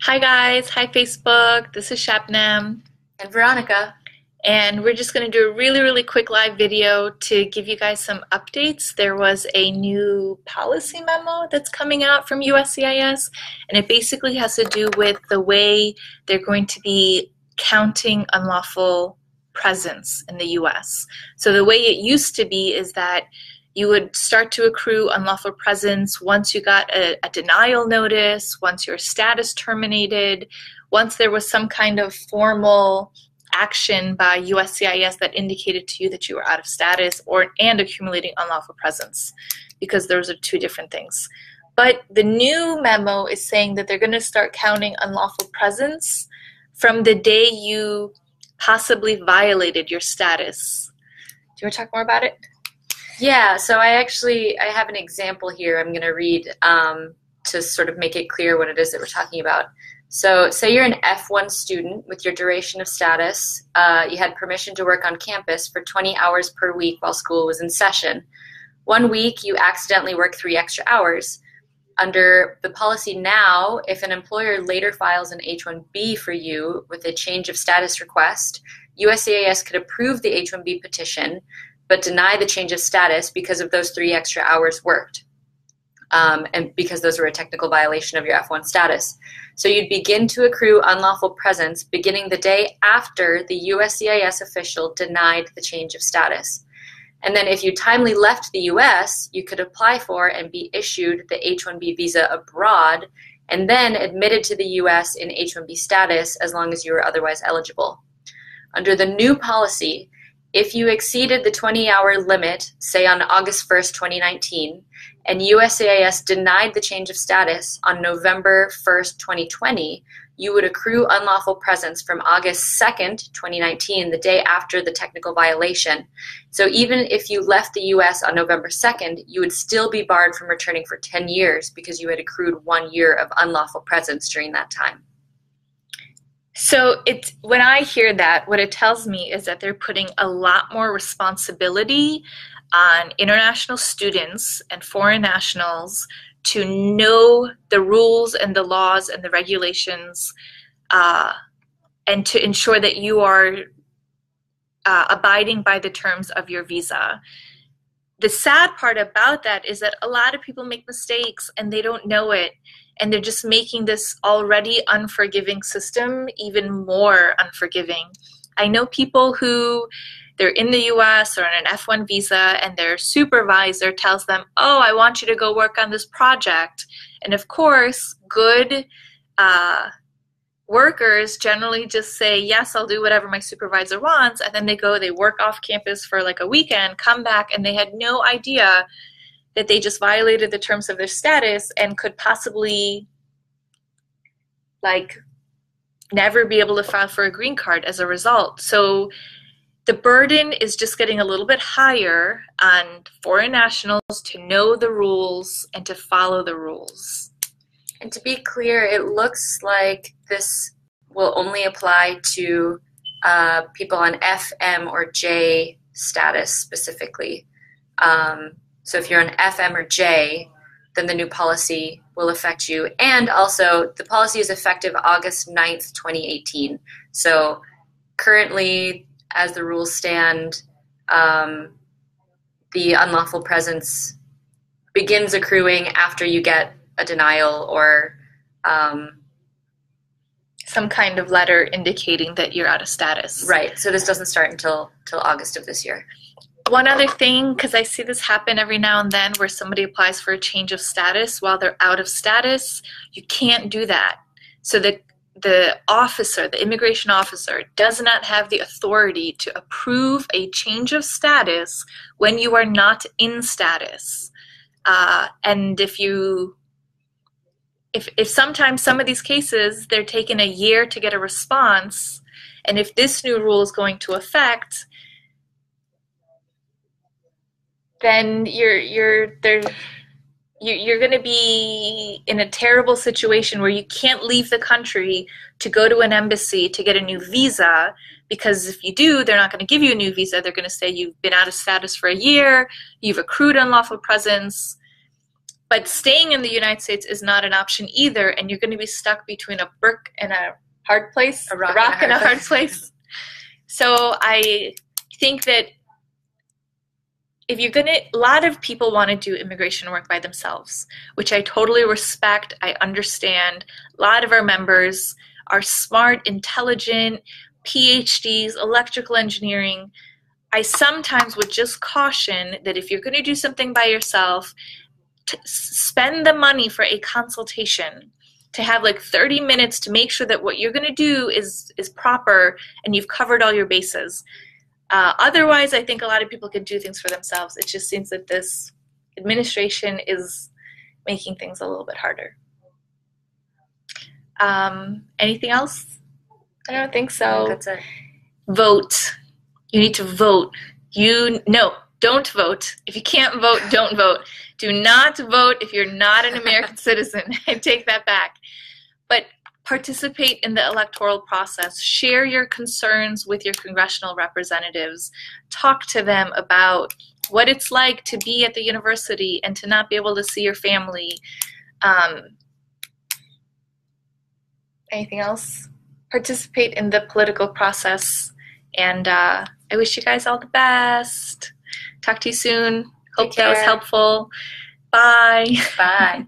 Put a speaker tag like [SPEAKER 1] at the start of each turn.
[SPEAKER 1] Hi guys, hi Facebook, this is Shabnam,
[SPEAKER 2] And Veronica.
[SPEAKER 1] and we're just going to do a really quick live video to give you guys some updates. There was a new policy memo that's coming out from USCIS, and it basically has to do with the way they're going to be counting unlawful presence in the US. So the way it used to be is that you would start to accrue unlawful presence once you got a denial notice, once your status terminated, once there was some kind of formal action by USCIS that indicated to you that you were out of status and accumulating unlawful presence, because those are two different things. But the new memo is saying that they're going to start counting unlawful presence from the day you possibly violated your status. Do you want to talk more about it?
[SPEAKER 2] Yeah, so I have an example here I'm going to read to sort of make it clear what it is that we're talking about. So say you're an F1 student with your duration of status. You had permission to work on campus for 20 hours per week while school was in session. 1 week, you accidentally work 3 extra hours. Under the policy now, if an employer later files an H-1B for you with a change of status request, USCIS could approve the H-1B petition but deny the change of status because of those 3 extra hours worked, and because those were a technical violation of your F1 status. So you'd begin to accrue unlawful presence beginning the day after the USCIS official denied the change of status. And then if you timely left the US, you could apply for and be issued the H-1B visa abroad and then admitted to the US in H-1B status as long as you were otherwise eligible. Under the new policy, if you exceeded the 20-hour limit, say on August 1st, 2019, and USCIS denied the change of status on November 1st, 2020, you would accrue unlawful presence from August 2nd, 2019, the day after the technical violation. So even if you left the US on November 2nd, you would still be barred from returning for 10 years because you had accrued 1 year of unlawful presence during that time.
[SPEAKER 1] So when I hear that, what it tells me is that they're putting a lot more responsibility on international students and foreign nationals to know the rules and the laws and the regulations, and to ensure that you are abiding by the terms of your visa. The sad part about that is that a lot of people make mistakes and they don't know it. And they're just making this already unforgiving system even more unforgiving. I know people who they're in the US or on an F1 visa and their supervisor tells them, oh, I want you to go work on this project. And of course, good workers generally just say, yes, I'll do whatever my supervisor wants. And then they work off campus for like a weekend, come back, and they had no idea that they just violated the terms of their status and could possibly never be able to file for a green card as a result. So the burden is just getting a little bit higher on foreign nationals to know the rules and to follow the rules.
[SPEAKER 2] And to be clear, it looks like this will only apply to people on F, M, or J status specifically. So if you're on F, M, or J, then the new policy will affect you. And also, the policy is effective August 9th, 2018. So currently, as the rules stand, the unlawful presence begins accruing after you get a denial or
[SPEAKER 1] some kind of letter indicating that you're out of status.
[SPEAKER 2] Right. So this doesn't start until August of this year.
[SPEAKER 1] One other thing, because I see this happen every now and then where somebody applies for a change of status while they're out of status, you can't do that. So the officer, the immigration officer, does not have the authority to approve a change of status when you are not in status. And if sometimes some of these cases, they're taking a year to get a response, and if this new rule is going to affect, then you're going to be in a terrible situation where you can't leave the country to go to an embassy to get a new visa, because if you do, they're not going to give you a new visa. They're going to say you've been out of status for a year, you've accrued unlawful presence, But staying in the United States is not an option either, and you're going to be stuck between a brick and a hard place,
[SPEAKER 2] A rock
[SPEAKER 1] and a hard place. So I think that if you're a lot of people want to do immigration work by themselves, which I totally respect, I understand. A lot of our members are smart, intelligent, PhDs, electrical engineering. I sometimes would just caution that if you're going to do something by yourself, spend the money for a consultation, to have like 30 minutes to make sure that what you're going to do is proper and you've covered all your bases. Otherwise, I think a lot of people could do things for themselves. It just seems that this administration is making things a little bit harder. Anything else? I don't think so.
[SPEAKER 2] That's it.
[SPEAKER 1] Vote. You need to vote. Don't vote. If you can't vote, don't vote. Do not vote if you're not an American citizen. I take that back. But participate in the electoral process. Share your concerns with your congressional representatives. Talk to them about what it's like to be at the university and to not be able to see your family. Anything else? Participate in the political process. And I wish you guys all the best. Talk to you soon. Hope that was helpful. Bye.
[SPEAKER 2] Bye.